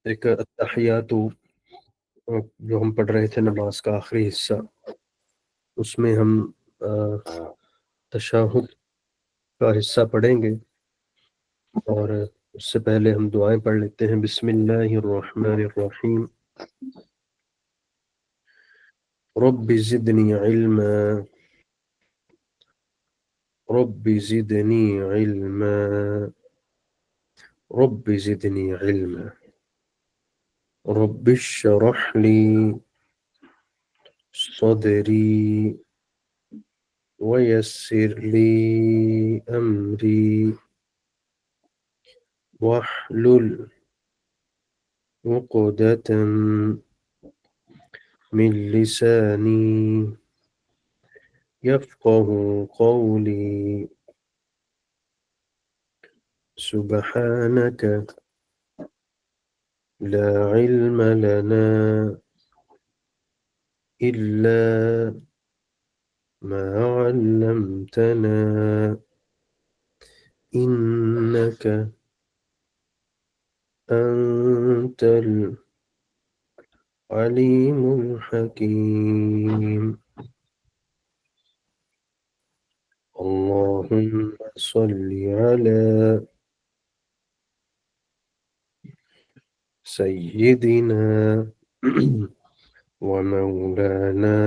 ایک التحیاتو جو ہم پڑھ رہے تھے نماز کا آخری حصہ، اس میں ہم تشہد کا حصہ پڑھیں گے، اور اس سے پہلے ہم دعائیں پڑھ لیتے ہیں۔ بسم اللہ الرحمن الرحیم، رب زدنی علما، رب زدنی علما، رب زدنی علما، رب اشرح لی صدری ويسر لي أمري واحلل عقدة من لساني يفقه قولي، سبحانك لا علم لنا إلا ما علمتنا إنك أنت العليم الحكيم، اللهم صل على سيدنا ومولانا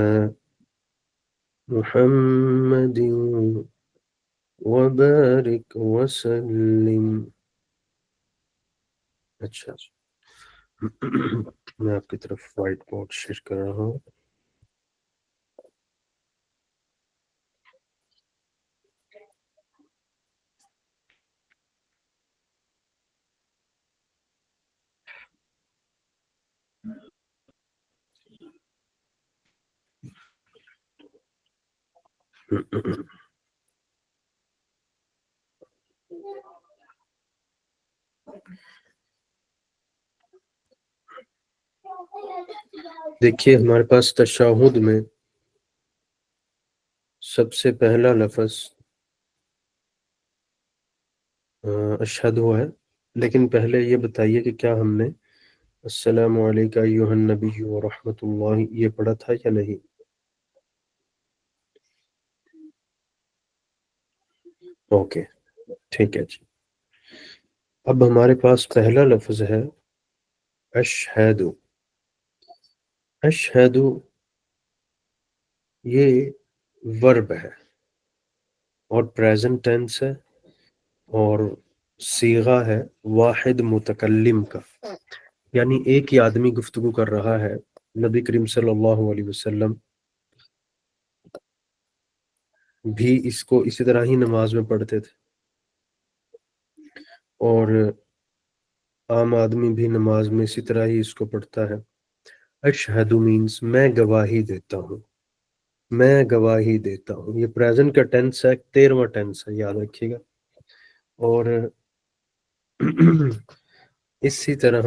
محمد وبارك وسلم۔ اچھا میں آپ کی طرف وائٹ بورڈ شیئر کر رہا ہوں۔ دیکھیے ہمارے پاس تشہد میں سب سے پہلا لفظ اشہد ہے، لیکن پہلے یہ بتائیے کہ کیا ہم نے السلام علیکم ایھا النبی ورحمۃ اللہ یہ پڑھا تھا یا نہیں؟ اوکے ٹھیک ہے جی۔ اب ہمارے پاس پہلا لفظ ہے اشہد۔ اشہد یہ ورب ہے اور پریزنٹ ٹینس ہے اور صیغہ ہے واحد متکلم کا، یعنی ایک ہی آدمی گفتگو کر رہا ہے۔ نبی کریم صلی اللہ علیہ وسلم بھی اس کو اسی طرح ہی نماز میں پڑھتے تھے، اور عام آدمی بھی نماز میں اسی طرح ہی اس کو پڑھتا ہے۔ اشہد مینس میں گواہی دیتا ہوں، میں گواہی دیتا ہوں۔ یہ پریزنٹ کا ٹینس ہے، 13واں ٹینس ہے، یاد رکھیے گا۔ اور اسی طرح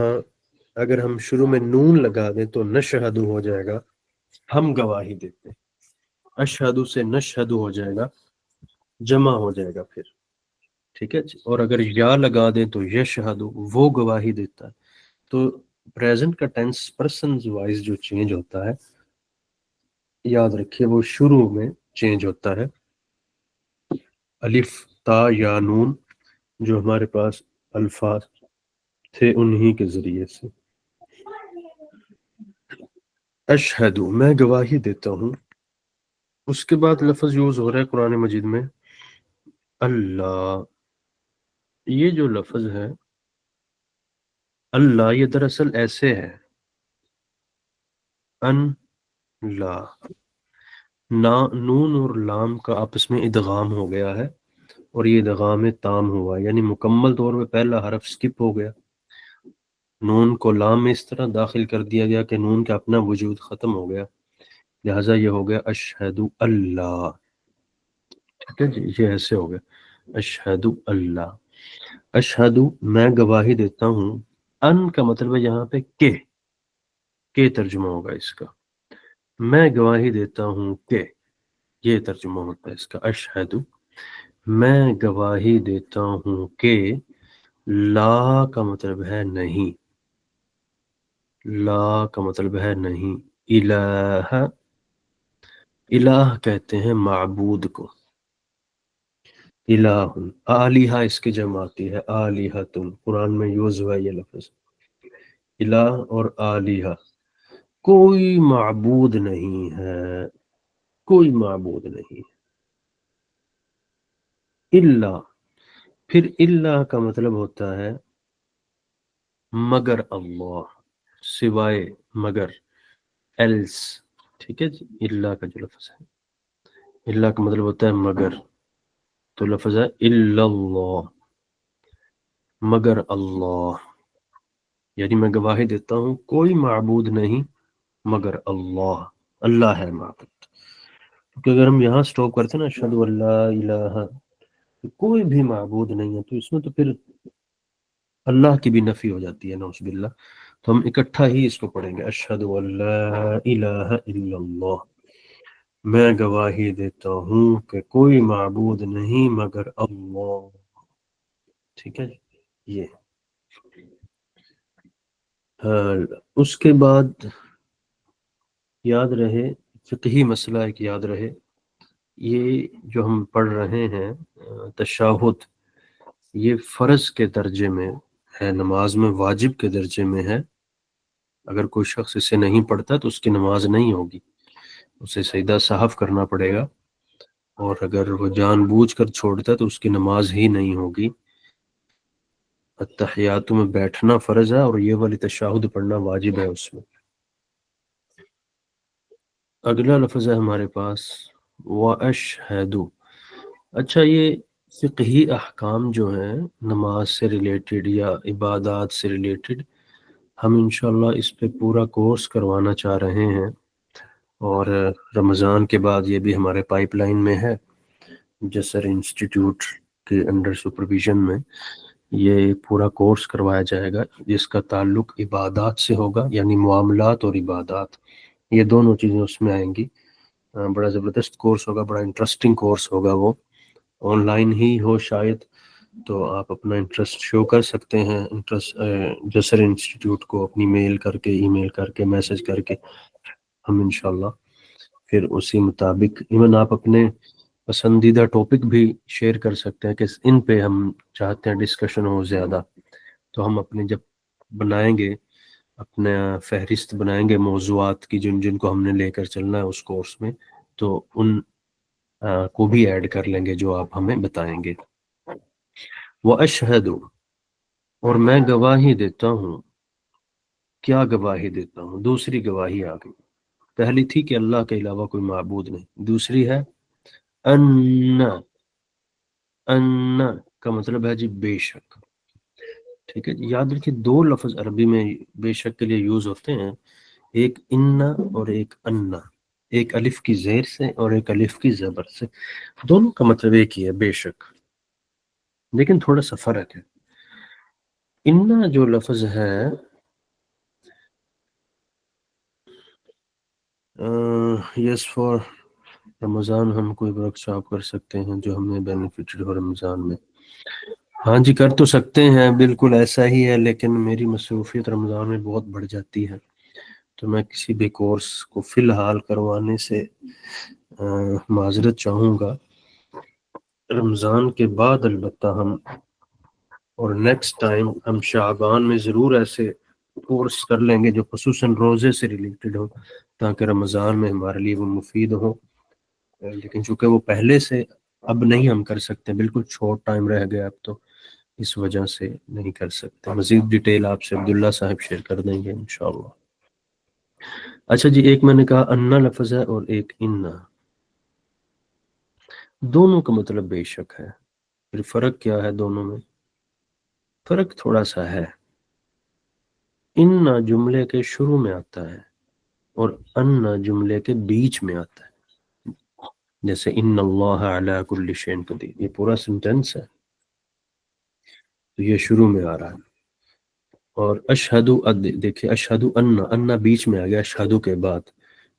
اگر ہم شروع میں نون لگا دیں تو نشہد ہو جائے گا، ہم گواہی دیتے ہیں۔ اشہد سے نشہد ہو جائے گا، جمع ہو جائے گا پھر، ٹھیک ہے جی۔ اور اگر یا لگا دیں تو یشہد، وہ گواہی دیتا ہے۔ تو پریزنٹ کا ٹینس پرسنز وائز جو چینج ہوتا ہے، یاد رکھیے وہ شروع میں چینج ہوتا ہے۔ الف تا یا نون جو ہمارے پاس الفاظ تھے انہی کے ذریعے سے۔ اشہد میں گواہی دیتا ہوں۔ اس کے بعد لفظ یوز ہو رہا ہے قرآن مجید میں اللہ۔ یہ جو لفظ ہے اللہ، یہ دراصل ایسے ہے ان لا، نون اور لام کا آپس میں ادغام ہو گیا ہے، اور یہ ادغام تام ہوا، یعنی مکمل طور پہ پہلا حرف سکپ ہو گیا، نون کو لام میں اس طرح داخل کر دیا گیا کہ نون کا اپنا وجود ختم ہو گیا، لہٰذا یہ ہو گیا اشہد اللہ، ٹھیک ہے جی، یہ ایسے ہو گیا اشہد اللہ۔ اشہد میں گواہی دیتا ہوں، ان کا مطلب ہے یہاں پہ کہ ترجمہ ہوگا اس کا، میں گواہی دیتا ہوں کہ، یہ ترجمہ ہوتا ہے اس کا۔ اشہد میں گواہی دیتا ہوں کہ، لا کا مطلب ہے نہیں، لا کا مطلب ہے نہیں. الہ، الہ کہتے ہیں معبود کو. الہ، آلیہ اس کی جمع آتی ہے آلیہتن، قرآن میں یوز ہوا یہ لفظ. الہ اور آلیہ، کوئی معبود نہیں ہے، کوئی معبود نہیں. الا، پھر الا کا مطلب ہوتا ہے مگر اللہ، سوائے، مگر، ایلس. ٹھیک ہے جی. الا کا جو لفظ ہے، الا کا مطلب ہوتا ہے مگر، تو لفظ ہے الا اللہ، مگر اللہ. یعنی میں گواہی دیتا ہوں کوئی معبود نہیں مگر اللہ، اللہ ہے معبود. کیونکہ اگر ہم یہاں سٹاپ کرتے ہیں نا اشہد ان لا الہ، تو کوئی بھی معبود نہیں ہے، تو اس میں تو پھر اللہ کی بھی نفی ہو جاتی ہے، نعوذ باللہ. تو ہم اکٹھا ہی اس کو پڑھیں گے، اشہد ان لا الہ الا اللہ، میں گواہی دیتا ہوں کہ کوئی معبود نہیں مگر اللہ. ٹھیک ہے جی. یہ اس کے بعد یاد رہے، فقہی مسئلہ ایک یاد رہے، یہ جو ہم پڑھ رہے ہیں تشہد، یہ فرض کے درجے میں ہے، نماز میں واجب کے درجے میں ہے. اگر کوئی شخص اسے نہیں پڑھتا تو اس کی نماز نہیں ہوگی، اسے سجدہ سہو کرنا پڑے گا. اور اگر وہ جان بوجھ کر چھوڑتا ہے تو اس کی نماز ہی نہیں ہوگی. التحیات میں بیٹھنا فرض ہے اور یہ والی تشہد پڑھنا واجب ہے اس میں. اگلا لفظ ہے ہمارے پاس وَأَشْهَدُ. اچھا، یہ فقہی احکام جو ہیں نماز سے ریلیٹڈ یا عبادات سے ریلیٹڈ، ہم انشاءاللہ اس پہ پورا کورس کروانا چاہ رہے ہیں، اور رمضان کے بعد یہ بھی ہمارے پائپ لائن میں ہے. جسر انسٹیٹیوٹ کے انڈر سپرویژن میں یہ پورا کورس کروایا جائے گا، جس کا تعلق عبادات سے ہوگا، یعنی معاملات اور عبادات، یہ دونوں چیزیں اس میں آئیں گی. بڑا زبردست کورس ہوگا، بڑا انٹرسٹنگ کورس ہوگا. وہ آن لائن ہی ہو شاید، تو آپ اپنا انٹرسٹ شو کر سکتے ہیں، انٹرسٹ جسر انسٹیٹیوٹ کو اپنی میل کر کے، ای میل کر کے، میسج کر کے. ہم انشاءاللہ پھر اسی مطابق ایون آپ اپنے پسندیدہ ٹاپک بھی شیئر کر سکتے ہیں کہ ان پہ ہم چاہتے ہیں ڈسکشن ہو زیادہ. تو ہم اپنے جب بنائیں گے، اپنا فہرست بنائیں گے موضوعات کی جن جن کو ہم نے لے کر چلنا ہے اس کورس میں، تو ان کو بھی ایڈ کر لیں گے جو آپ ہمیں بتائیں گے. وَأَشْهَدُ، اور میں گواہی دیتا ہوں. کیا گواہی دیتا ہوں؟ دوسری گواہی آ گئی. پہلی تھی کہ اللہ کے علاوہ کوئی معبود نہیں، دوسری ہے ان. ان کا مطلب ہے جی بے شک. ٹھیک ہے جی. یاد رکھیے دو لفظ عربی میں بے شک کے لیے یوز ہوتے ہیں، ایک ان اور ایک انا، ایک الف کی زیر سے اور ایک الف کی زبر سے. دونوں کا مطلب ایک ہی ہے، بے شک، لیکن تھوڑا سا فرق ہے. انا جو لفظ ہے یس فار رمضان، ہم کوئی ورک شاپ کر سکتے ہیں جو ہمیں بینیفیٹڈ ہو رمضان میں. ہاں جی کر تو سکتے ہیں، بالکل ایسا ہی ہے، لیکن میری مصروفیت رمضان میں بہت بڑھ جاتی ہے، تو میں کسی بھی کورس کو فی الحال کروانے سے معذرت چاہوں گا. رمضان کے بعد البتہ ہم، اور نیکسٹ ٹائم ہم شعبان میں ضرور ایسے کورس کر لیں گے جو خصوصاً روزے سے ریلیٹڈ ہو، تاکہ رمضان میں ہمارے لیے وہ مفید ہو. لیکن چونکہ وہ پہلے سے اب نہیں ہم کر سکتے، بالکل چھوٹ ٹائم رہ گیا اب، تو اس وجہ سے نہیں کر سکتے. مزید ڈیٹیل آپ سے عبداللہ صاحب شیئر کر دیں گے انشاءاللہ. اچھا جی، ایک میں نے کہا انا لفظ ہے اور ایک انا، دونوں کا مطلب بے شک ہے. پھر فرق کیا ہے دونوں میں؟ فرق تھوڑا سا ہے. انا جملے کے شروع میں آتا ہے اور انا جملے کے بیچ میں آتا ہے. جیسے ان اللہ علی کل شیء قدیر، یہ پورا سینٹینس ہے، تو یہ شروع میں آ رہا ہے. اور اشہدو، دیکھیں اشہدو انا بیچ میں آ گیا اشہدو کے بعد،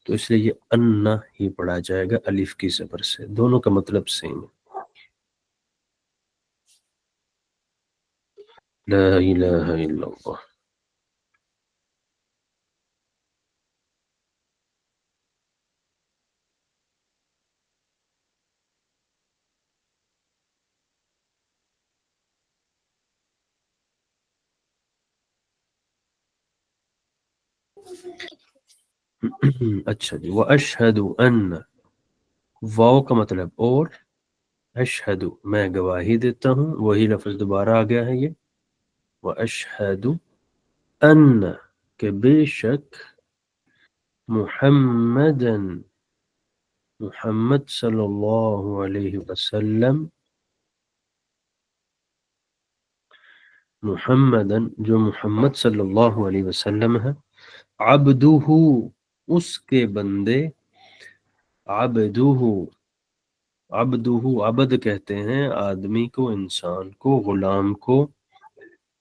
تو اس لیے یہ انا ہی پڑھا جائے گا الف کی زبر سے. دونوں کا مطلب سیم ہے. لا الہ الا اللہ. اچھا جی، واشہد ان، واو کا مطلب اور، اشہد میں گواہی دیتا ہوں، وہی لفظ دوبارہ آ گیا ہے یہ، واشہد ان کہ بے شک، محمدن محمد صلی اللہ علیہ وسلم، محمدن جو محمد صلی اللہ علیہ وسلم ہے، عبدہ اس کے بندے، عبدہ، عبدہ عبد کہتے ہیں آدمی کو، انسان کو، غلام کو،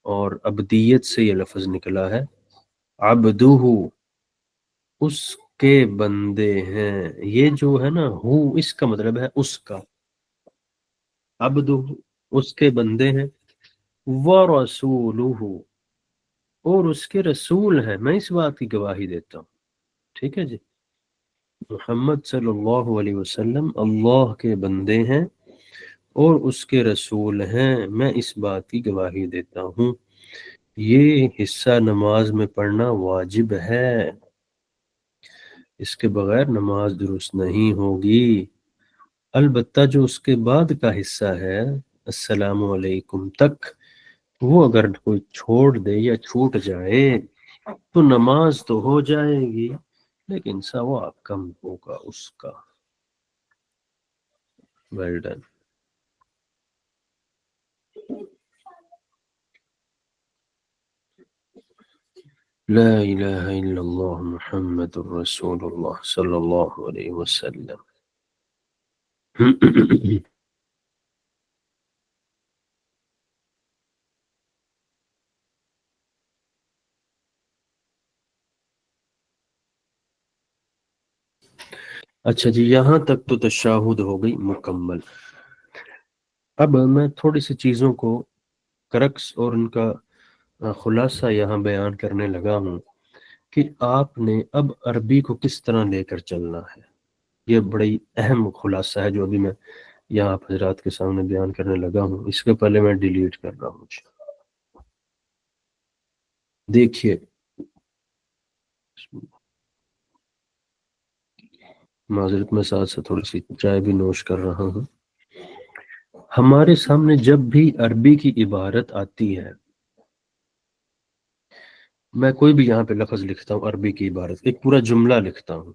اور عبدیت سے یہ لفظ نکلا ہے، عبدہ اس کے بندے ہیں، یہ جو ہے نا ہو، اس کا مطلب ہے اس کا، عبدہ اس کے بندے ہیں، ورسولہ اور اس کے رسول ہیں، میں اس بات کی گواہی دیتا ہوں، ٹھیک ہے جی، محمد صلی اللہ علیہ وسلم اللہ کے بندے ہیں اور اس کے رسول ہیں، میں اس بات کی گواہی دیتا ہوں، یہ حصہ نماز میں پڑھنا واجب ہے، اس کے بغیر نماز درست نہیں ہوگی، البتہ جو اس کے بعد کا حصہ ہے السلام علیکم تک، وہ اگر کوئی چھوڑ دے یا چھوٹ جائے تو نماز تو ہو جائے گی لیکن ثواب کم ہوگا اس کا۔ Well done. لا الہ الا اللہ محمد الرسول اللہ صلی اللہ علیہ وسلم۔ اچھا جی، یہاں تک تو تشہد ہو گئی مکمل۔ اب میں تھوڑی سی چیزوں کو کرکس اور ان کا خلاصہ یہاں بیان کرنے لگا ہوں کہ آپ نے اب عربی کو کس طرح لے کر چلنا ہے، یہ بڑی اہم خلاصہ ہے جو ابھی میں یہاں آپ حضرات کے سامنے بیان کرنے لگا ہوں، اس کے پہلے میں ڈیلیٹ کر رہا ہوں۔ دیکھیے، معذرت میں ساتھ سے تھوڑی سی چائے بھی نوش کر رہا ہوں۔ ہمارے سامنے جب بھی عربی کی عبارت آتی ہے، میں کوئی بھی یہاں پہ لفظ لکھتا ہوں عربی کی عبارت، ایک پورا جملہ لکھتا ہوں،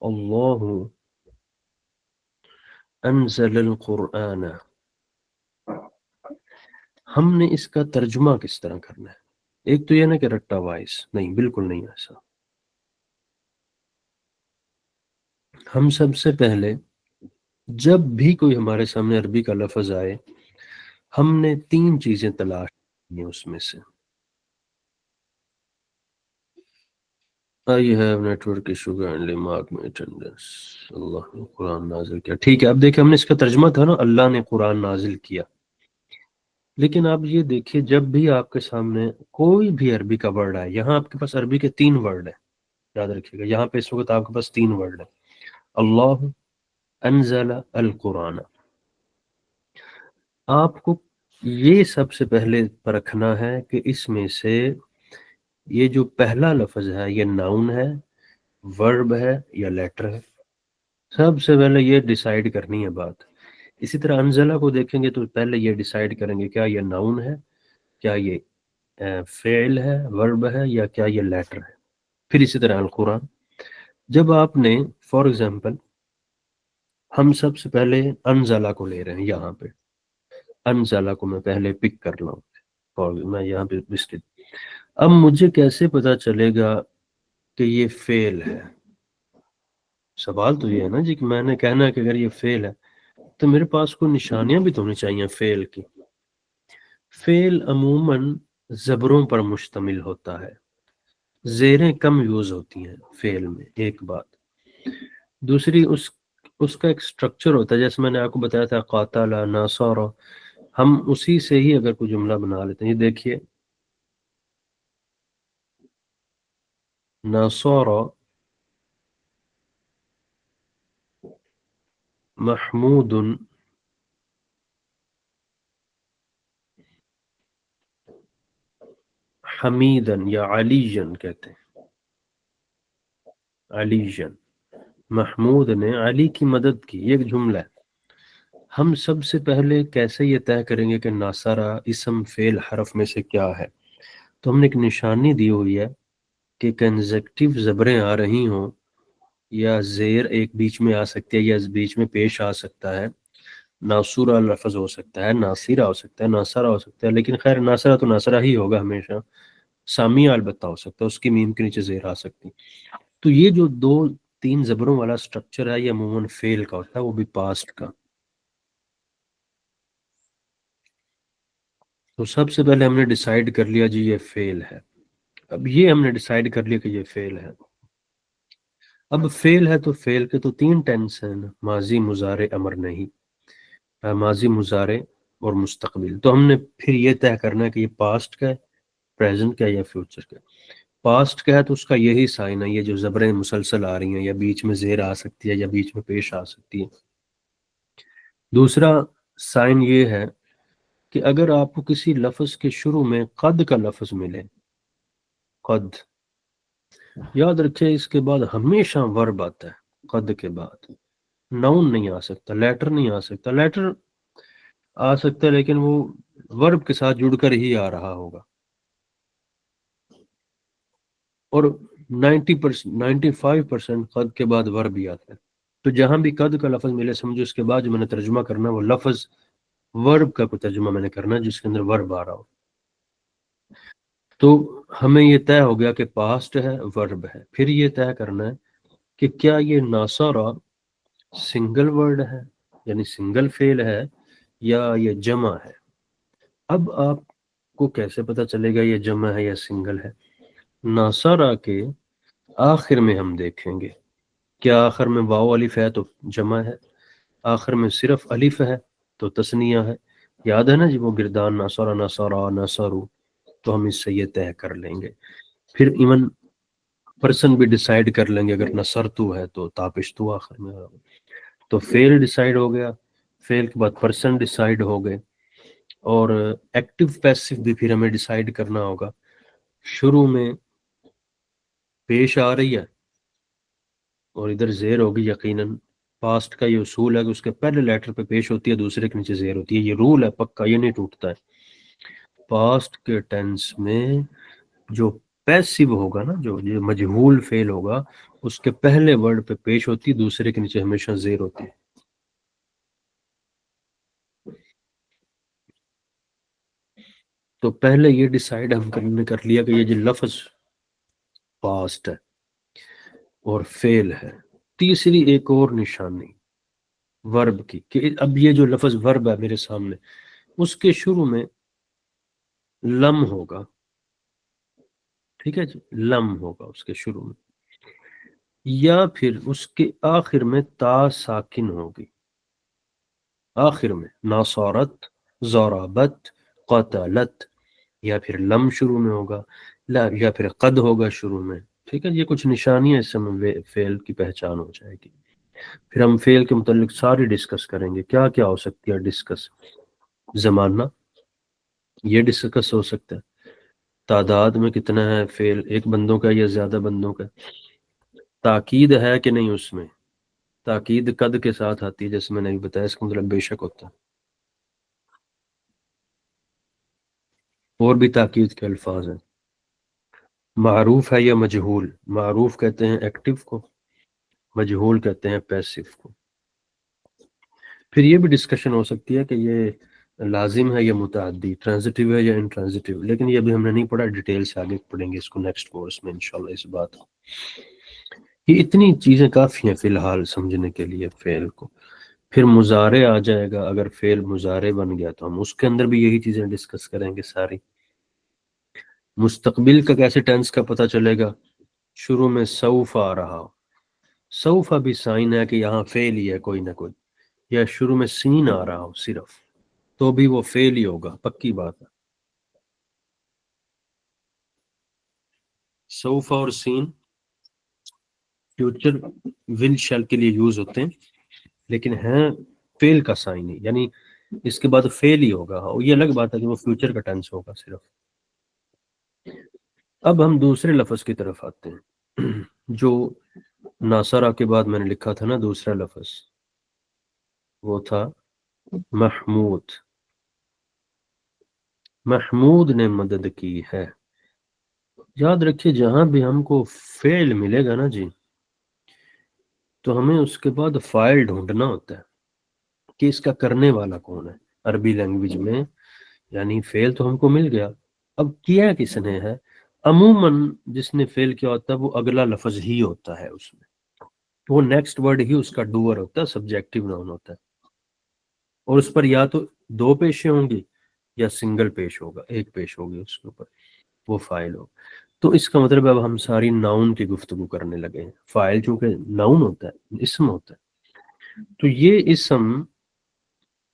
اللہ انزل القرآن، ہم نے اس کا ترجمہ کس طرح کرنا ہے؟ ایک تو یہ نا کہ رٹا وائس نہیں، بالکل نہیں ایسا، ہم سب سے پہلے جب بھی کوئی ہمارے سامنے عربی کا لفظ آئے، ہم نے تین چیزیں تلاش کی ہیں اس میں سے۔ I have network issue kindly mark my attendance، اللہ نے قرآن نازل کیا، ٹھیک ہے، اب دیکھیں ہم نے اس کا ترجمہ تھا نا اللہ نے قرآن نازل کیا، لیکن آپ یہ دیکھیے جب بھی آپ کے سامنے کوئی بھی عربی کا ورڈ آئے، یہاں آپ کے پاس عربی کے تین ورڈ ہیں، یاد رکھیے گا، یہاں پہ اس وقت آپ کے پاس تین ورڈ ہیں، اللہ انزل القرآن، آپ کو یہ سب سے پہلے پرکھنا ہے کہ اس میں سے یہ جو پہلا لفظ ہے یہ ناؤن ہے، ورب ہے یا لیٹر ہے، سب سے پہلے یہ ڈیسائیڈ کرنی ہے بات۔ اسی طرح انزلہ کو دیکھیں گے تو پہلے یہ ڈیسائیڈ کریں گے کیا یہ ناؤن ہے، کیا یہ فعل ہے، ورب ہے، یا کیا یہ لیٹر ہے۔ پھر اسی طرح القرآن، جب آپ نے فار ایگزامپل ہم سب سے پہلے انزلہ کو لے رہے ہیں، یہاں پہ انزلہ کو میں پہلے پک کر لوں اور میں یہاں پہ بسکٹ، اب مجھے کیسے پتا چلے گا کہ یہ فعل ہے؟ سوال تو یہ ہے نا جی کہ میں نے کہنا ہے کہ اگر یہ فعل ہے تو میرے پاس کوئی نشانیاں بھی تو ہونی چاہیے فعل کی۔ فعل عموماً زبروں پر مشتمل ہوتا ہے، زیریں کم یوز ہوتی ہیں فعل میں، ایک بات، دوسری اس کا ایک سٹرکچر ہوتا ہے، جیسے میں نے آپ کو بتایا تھا قاتل، ناصر، ہم اسی سے ہی اگر کوئی جملہ بنا لیتے ہیں، یہ دیکھیے، نصر محمود حمیدن، یا علی جن کہتے ہیں، علی جن، محمود نے علی کی مدد کی، یہ ایک جملہ ہے۔ ہم سب سے پہلے کیسے یہ طے کریں گے کہ ناصرہ اسم فعل حرف میں سے کیا ہے؟ تو ہم نے ایک نشانی دی ہوئی ہے کہ کنزیکٹیو زبریں آ رہی ہوں یا زیر ایک بیچ میں آ سکتی ہے یا اس بیچ میں پیش آ سکتا ہے، ناصورہ لفظ ہو سکتا ہے، ناصرہ ہو سکتا ہے، ناصرہ ہو سکتا ہے، لیکن خیر ناصرہ تو ناصرہ ہی ہوگا ہمیشہ، سامیہ البتہ ہو سکتا ہے، اس کی میم کے نیچے زیر آ سکتی۔ تو یہ جو دو تین زبروں والا سٹرکچر ہے یہ عموماً فعل کا ہوتا ہے، وہ بھی پاسٹ کا۔ تو سب سے پہلے ہم نے ڈیسائیڈ کر لیا جی یہ فعل ہے، اب یہ ہم نے ڈیسائیڈ کر لیا کہ یہ فعل ہے۔ اب فعل ہے تو فعل کے تو تین ٹینس ہیں، ماضی، مضارع، امر نہیں، ماضی، مضارع اور مستقبل۔ تو ہم نے پھر یہ طے کرنا ہے کہ یہ پاسٹ کا ہے، پریزنٹ کا ہے یا فیوچر کا ہے۔ پاسٹ کا ہے تو اس کا یہی سائن ہے، یہ جو زبریں مسلسل آ رہی ہیں یا بیچ میں زیر آ سکتی ہے یا بیچ میں پیش آ سکتی ہے۔ دوسرا سائن یہ ہے کہ اگر آپ کو کسی لفظ کے شروع میں قد کا لفظ ملے، قد، یاد رکھیں اس کے بعد ہمیشہ ورب آتا ہے، قد کے بعد نون نہیں آ سکتا، لیٹر نہیں آ سکتا، لیٹر آ سکتا ہے لیکن وہ ورب کے ساتھ جڑ کر ہی آ رہا ہوگا، اور 95% قد کے بعد ورب ہی آتا ہے۔ تو جہاں بھی قد کا لفظ ملے سمجھو اس کے بعد جو میں نے ترجمہ کرنا وہ لفظ ورب کا کوئی ترجمہ میں نے کرنا ہے جس کے اندر ورب آ رہا ہو۔ تو ہمیں یہ طے ہو گیا کہ پاسٹ ہے، ورب ہے، پھر یہ طے کرنا ہے کہ کیا یہ ناصرہ سنگل ورڈ ہے یعنی سنگل فعل ہے یا یہ جمع ہے۔ اب آپ کو کیسے پتہ چلے گا یہ جمع ہے یا سنگل ہے؟ ناصرہ کے آخر میں ہم دیکھیں گے، کیا آخر میں واو الف ہے تو جمع ہے، آخر میں صرف الف ہے تو تثنیہ ہے۔ یاد ہے نا جی وہ گردان، ناصرہ، ناصرہ، ناصرو، تو ہم اس سے یہ طے کر لیں گے۔ پھر ایون پرسن بھی ڈیسائیڈ کر لیں گے، اگر نصرتو ہے تو تاپشتو آخر میں ہوگا۔ تو فعل ڈیسائیڈ ہو گیا، فعل کے بعد پرسن ڈیسائیڈ ہو گئے، اور ایکٹیو پیسو بھی پھر ہمیں ڈیسائیڈ کرنا ہوگا۔ شروع میں پیش آ رہی ہے اور ادھر زیر ہوگی یقیناً، پاسٹ کا یہ اصول ہے کہ اس کے پہلے لیٹر پہ پیش ہوتی ہے، دوسرے کے نیچے زیر ہوتی ہے، یہ رول ہے پکا، یہ نہیں ٹوٹتا ہے۔ پاسٹ کے ٹینس میں جو پیسو ہوگا نا، جو یہ مجہول فعل ہوگا، اس کے پہلے ورڈ پہ پیش ہوتی ہے، دوسرے کے نیچے ہمیشہ زیر ہوتی ہے۔ تو پہلے یہ ڈیسائیڈ ہم نے کر لیا کہ یہ جو لفظ پاسٹ ہے اور فعل ہے۔ تیسری ایک اور نشانی ورب کی کہ اب یہ جو لفظ ورب ہے میرے سامنے، اس کے شروع میں لم ہوگا، ٹھیک ہے جی، لم ہوگا اس کے شروع میں، یا پھر اس کے آخر میں تا ساکن ہوگی، آخر میں ناصرت، ضربت، قتلت، یا پھر لم شروع میں ہوگا، یا پھر قد ہوگا شروع میں، ٹھیک ہے۔ یہ کچھ نشانیاں اس سے ہمیں فعل کی پہچان ہو جائے گی۔ پھر ہم فعل کے متعلق ساری ڈسکس کریں گے، کیا کیا ہو سکتی ہے ڈسکس، زمانہ یہ ڈسکس ہو سکتا ہے، تعداد میں کتنا ہے فعل، ایک بندوں کا یا زیادہ بندوں کا، تاکید ہے کہ نہیں اس میں، تاکید قد کے ساتھ آتی ہے جیسے میں نے ابھی بتایا، اس کا مطلب بے شک ہوتا ہے، اور بھی تاکید کے الفاظ ہیں، معروف ہے یا مجہول، معروف کہتے ہیں ایکٹیو کو، مجہول کہتے ہیں پیسو کو۔ پھر یہ بھی ڈسکشن ہو سکتی ہے کہ یہ لازم ہے یا متعدی، ٹرانزٹیو ہے یا انٹرانزٹیو، لیکن یہ بھی ہم نے نہیں پڑھا، ڈیٹیل سے آگے پڑھیں گے اس کو نیکسٹ کورس میں انشاءاللہ اس بات کو۔ یہ اتنی چیزیں کافی ہیں فی الحال سمجھنے کے لیے فعل کو۔ پھر مضارع آ جائے گا، اگر فعل مضارع بن گیا تو ہم اس کے اندر بھی یہی چیزیں ڈسکس کریں گے ساری۔ مستقبل کا کیسے ٹینس کا پتہ چلے گا، شروع میں سوف آ رہا ہو، سوف بھی سائن ہے کہ یہاں فعل ہی ہے کوئی نہ کوئی، یا شروع میں سین آ رہا ہو صرف، تو بھی وہ فیل ہی ہوگا، پکی بات ہے. سوف اور سین فیوچر ول شیل کے لیے یوز ہوتے ہیں، لیکن ہیں فیل کا سائن ہی، یعنی اس کے بعد فیل ہی ہوگا. اور یہ الگ بات ہے کہ وہ فیوچر کا ٹینس ہوگا صرف. اب ہم دوسرے لفظ کی طرف آتے ہیں جو ناصرہ کے بعد میں نے لکھا تھا نا، دوسرا لفظ وہ تھا محمود. محمود نے مدد کی ہے. یاد رکھیے جہاں بھی ہم کو فعل ملے گا نا جی، تو ہمیں اس کے بعد فاعل ڈھونڈنا ہوتا ہے کہ اس کا کرنے والا کون ہے. عربی لینگویج میں یعنی فعل تو ہم کو مل گیا، اب کیا کس نے ہے. عموماً جس نے فعل کیا ہوتا ہے وہ اگلا لفظ ہی ہوتا ہے، اس میں وہ نیکسٹ ورڈ ہی اس کا ڈوور ہوتا ہے، سبجیکٹیو ناؤن ہوتا ہے. اور اس پر یا تو دو پیشیں ہوں گی یا سنگل پیش ہوگا، ایک پیش ہوگی اس کے اوپر، وہ فاعل ہوگا. تو اس کا مطلب اب ہم ساری ناؤن کی گفتگو کرنے لگے ہیں. فاعل چونکہ ناؤن ہوتا ہے، اسم ہوتا ہے، تو یہ اسم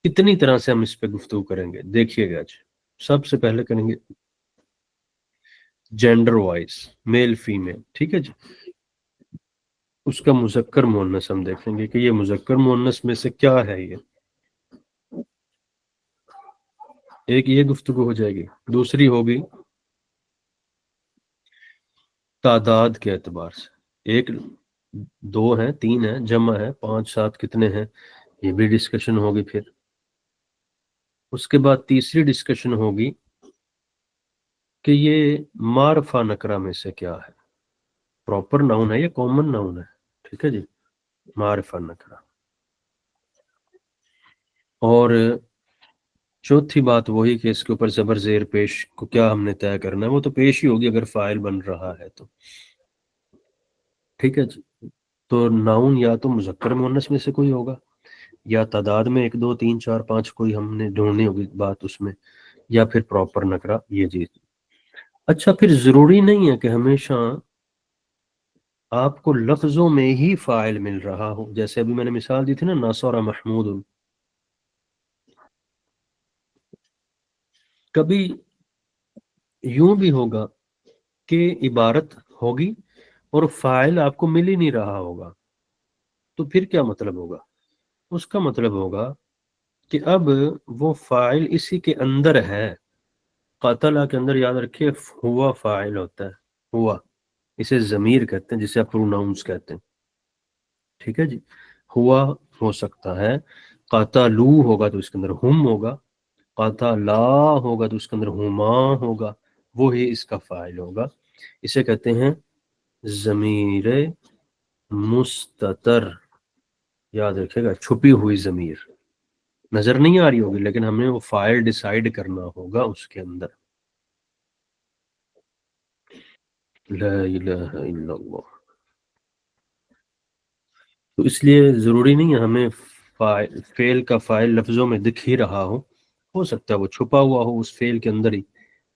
کتنی طرح سے ہم اس پہ گفتگو کریں گے دیکھیے گا. آج سب سے پہلے کریں گے جینڈر وائز، میل فیمیل، ٹھیک ہے جی. اس کا مذکر مؤنث ہم دیکھیں گے کہ یہ مذکر مؤنث میں سے کیا ہے. یہ ایک یہ گفتگو ہو جائے گی. دوسری ہوگی تعداد کے اعتبار سے، ایک دو ہے، تین ہے، جمع ہے، پانچ سات کتنے ہیں، یہ بھی ڈسکشن ہوگی. پھر اس کے بعد تیسری ڈسکشن ہوگی کہ یہ معرفہ نکرہ میں سے کیا ہے، پراپر ناؤن ہے یا کامن ناؤن ہے. ٹھیک ہے جی، معرفہ نکرہ. اور چوتھی بات وہی کہ اس کے اوپر زبر زیر پیش کو کیا ہم نے طے کرنا ہے. وہ تو پیش ہی ہوگی اگر فاعل بن رہا ہے تو. ٹھیک ہے جی. تو ناؤن یا تو مذکر مؤنث میں سے کوئی ہوگا، یا تعداد میں ایک دو تین چار پانچ کوئی ہم نے ڈھونڈنی ہوگی بات اس میں، یا پھر پراپر نکرہ یہ چیز. اچھا پھر ضروری نہیں ہے کہ ہمیشہ آپ کو لفظوں میں ہی فاعل مل رہا ہو. جیسے ابھی میں نے مثال دی تھی نا، ناصر محمود. کبھی یوں بھی ہوگا کہ عبارت ہوگی اور فاعل آپ کو مل ہی نہیں رہا ہوگا. تو پھر کیا مطلب ہوگا؟ اس کا مطلب ہوگا کہ اب وہ فاعل اسی کے اندر ہے. قاتلہ کے اندر یاد رکھیے ہوا فاعل ہوتا ہے، ہوا اسے ضمیر کہتے ہیں، جسے آپ پروناؤنس کہتے ہیں. ٹھیک ہے جی. ہوا ہو سکتا ہے، قاتلو ہوگا تو اس کے اندر ہم ہوگا، قاتلا ہوگا تو اس کے اندر ہما ہوگا، وہی اس کا فاعل ہوگا. اسے کہتے ہیں ضمیر مستتر. یاد رکھے گا، چھپی ہوئی ضمیر نظر نہیں آ رہی ہوگی، لیکن ہمیں وہ فاعل ڈیسائیڈ کرنا ہوگا اس کے اندر. لا الہ الا اللہ. تو اس لیے ضروری نہیں ہے ہمیں فعل کا فاعل لفظوں میں دکھ ہی رہا ہو سکتا ہے وہ چھپا ہوا ہو اس فعل کے اندر ہی.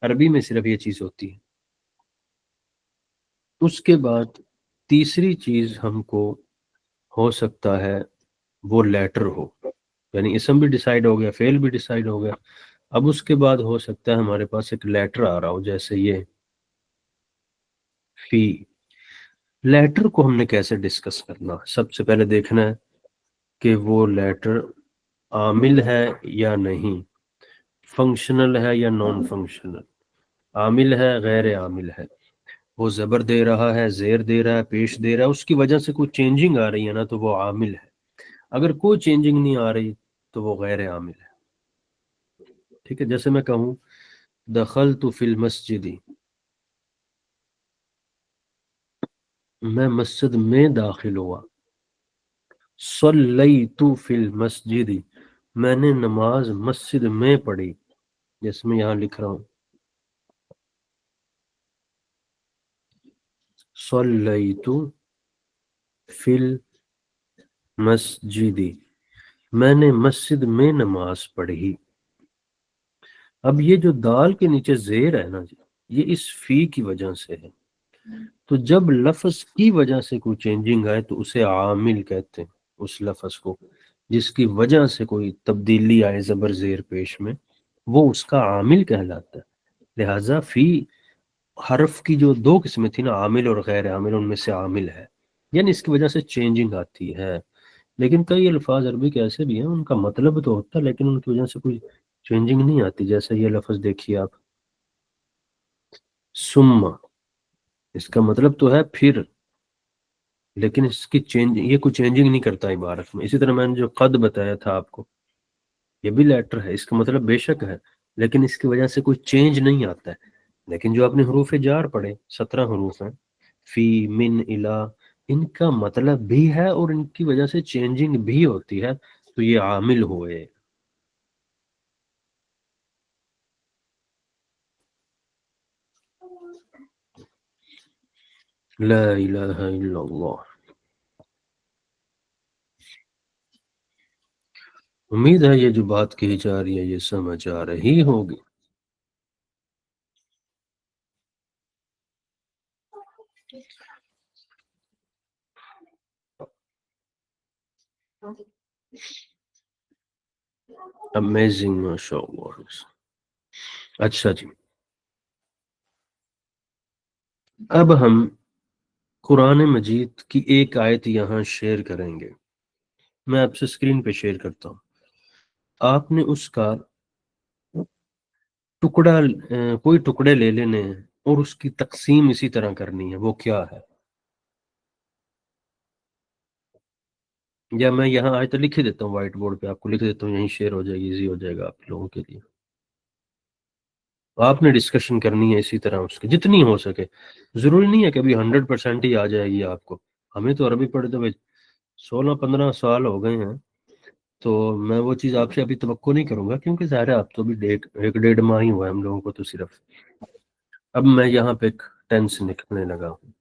عربی میں صرف یہ چیز ہوتی ہے. اس کے بعد تیسری چیز ہم کو ہو سکتا ہے وہ لیٹر ہو، یعنی اسم بھی ڈیسائیڈ ہو گیا، فعل بھی ڈیسائیڈ ہو گیا. اب اس کے بعد ہو سکتا ہے ہمارے پاس ایک لیٹر آ رہا ہو، جیسے یہ فی. لیٹر کو ہم نے کیسے ڈسکس کرنا؟ سب سے پہلے دیکھنا ہے کہ وہ لیٹر عامل ہے یا نہیں، فنکشنل ہے یا نان فنکشنل، عامل ہے غیر عامل ہے، وہ زبر دے رہا ہے، زیر دے رہا ہے، پیش دے رہا ہے، اس کی وجہ سے کوئی چینجنگ آ رہی ہے نا تو وہ عامل ہے. اگر کوئی چینجنگ نہیں آ رہی تو وہ غیر عامل ہے. ٹھیک ہے. جیسے میں کہوں دخلت فی المسجد، میں مسجد میں داخل ہوا. صلیت فی المسجد، میں نے نماز مسجد میں پڑھی، جس میں یہاں لکھ رہا ہوں صلیت فی المسجد، میں نے مسجد میں نماز پڑھی. اب یہ جو دال کے نیچے زیر ہے نا جی، یہ اس فی کی وجہ سے ہے. تو جب لفظ کی وجہ سے کوئی چینجنگ آئے تو اسے عامل کہتے ہیں اس لفظ کو. جس کی وجہ سے کوئی تبدیلی آئے زبر زیر پیش میں، وہ اس کا عامل کہلاتا ہے۔ لہٰذا فی حرف کی جو دو قسمیں تھی نا، عامل اور غیر عامل، ان میں سے عامل ہے، یعنی اس کی وجہ سے چینجنگ آتی ہے۔ لیکن کئی الفاظ عربی کے ایسے بھی ہیں ان کا مطلب تو ہوتا ہے لیکن ان کی وجہ سے کوئی چینجنگ نہیں آتی، جیسے یہ لفظ دیکھیے آپ، ثم، اس کا مطلب تو ہے پھر، لیکن اس کی چینج، یہ کوئی چینجنگ نہیں کرتا عبارت میں۔ اسی طرح میں نے جو قد بتایا تھا آپ کو، یہ بھی لیٹر ہے، اس کا مطلب بے شک ہے، لیکن اس کی وجہ سے کوئی چینج نہیں آتا ہے۔ لیکن جو آپ نے حروف جار پڑھے، 17 حروف ہیں، فی، من، الا، ان کا مطلب بھی ہے اور ان کی وجہ سے چینجنگ بھی ہوتی ہے، تو یہ عامل ہوئے۔ لا الہ الا اللہ۔ امید ہے یہ جو بات کہی جا رہی ہے یہ سمجھ آ رہی ہوگی۔ امیزنگ، ماشاء اللہ۔ اچھا جی، اب ہم قرآن مجید کی ایک آیت یہاں شیئر کریں گے، میں آپ سے اسکرین پہ شیئر کرتا ہوں۔ آپ نے اس کا ٹکڑا، کوئی ٹکڑے لے لینے ہیں اور اس کی تقسیم اسی طرح کرنی ہے۔ وہ کیا ہے؟ یا میں یہاں آیت لکھ ہی دیتا ہوں، وائٹ بورڈ پہ آپ کو لکھ دیتا ہوں، یہیں شیئر ہو جائے گی، ایزی ہو جائے گا آپ لوگوں کے لیے۔ آپ نے ڈسکشن کرنی ہے اسی طرح اس کی جتنی ہو سکے، ضروری نہیں ہے کہ ابھی 100% ہی آ جائے گی آپ کو۔ ہمیں تو عربی پڑھتے ہوئے 16-15 سال ہو گئے ہیں، تو میں وہ چیز آپ سے ابھی توقع نہیں کروں گا، کیونکہ ظاہر ہے آپ تو بھی ایک ڈیڑھ ماہ ہی ہوا ہے ہم لوگوں کو تو صرف۔ اب میں یہاں پہ ایک ٹینس نکلنے لگا ہوں۔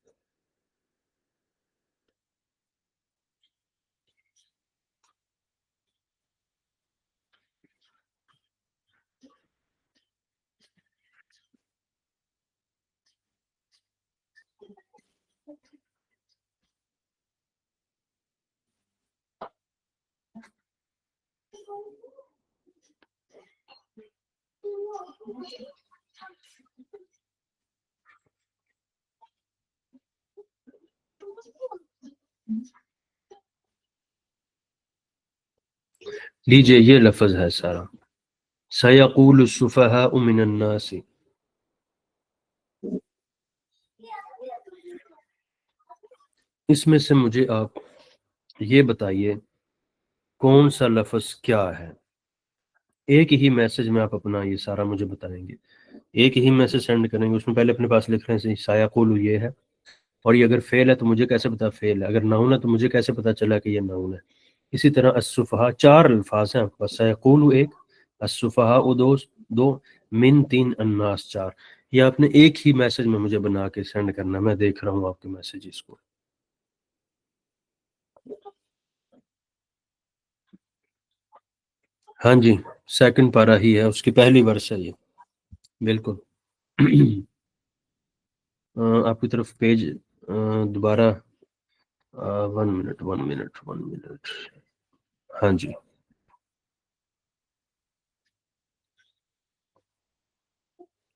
لیجئے یہ لفظ ہے سارا، سَيَقُولُ السُّفَهَاءُ مِنَ النَّاسِ، اس میں سے مجھے آپ یہ بتائیے کون سا لفظ کیا ہے؟ ایک ہی میسج میں آپ اپنا یہ سارا مجھے بتائیں گے، ایک ہی میسج سینڈ کریں گے، اس میں پہلے اپنے پاس لکھ رہے ہیں سایقول یہ ہے، اور یہ اگر فعل ہے تو مجھے کیسے پتا فعل ہے، اگر ناؤن ہے تو مجھے کیسے پتا چلا کہ یہ ناؤن ہے۔ اسی طرح السفہاء، 4 الفاظ ہیں آپ کے پاس، سیقول ایک، السفہاء دو، من 3، الناس 4۔ یہ آپ نے ایک ہی میسج میں مجھے بنا کے سینڈ کرنا ہے، میں دیکھ رہا ہوں آپ کے میسیجز کو۔ ہاں جی، سیکنڈ پارا ہی ہے، اس کی پہلی ورس ہے یہ، بالکل۔ آپ کی طرف پیج دوبارہ، 1 منٹ 1 منٹ 1 منٹ، ہاں جی،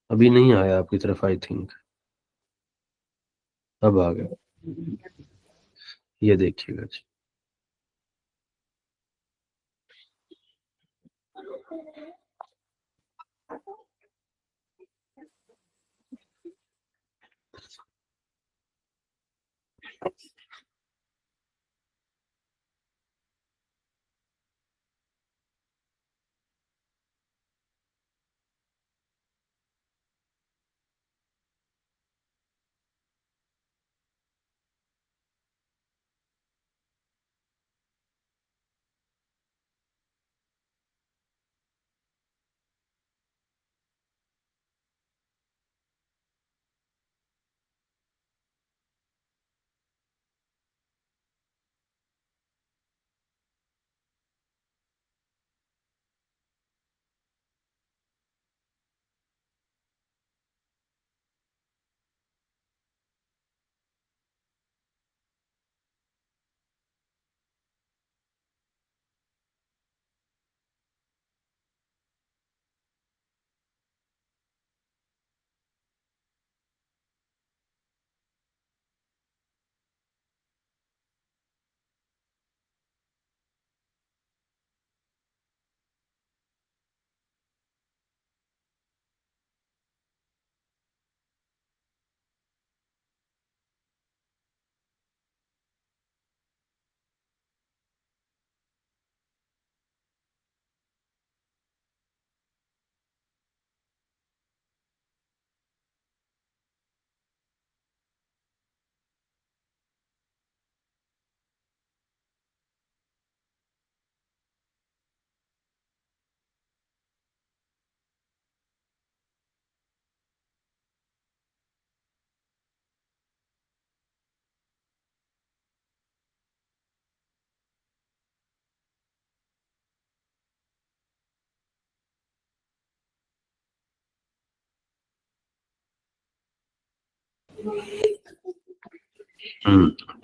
ابھی نہیں آیا آپ کی طرف، آئی تھنک اب آ گیا، یہ دیکھیے گا جی۔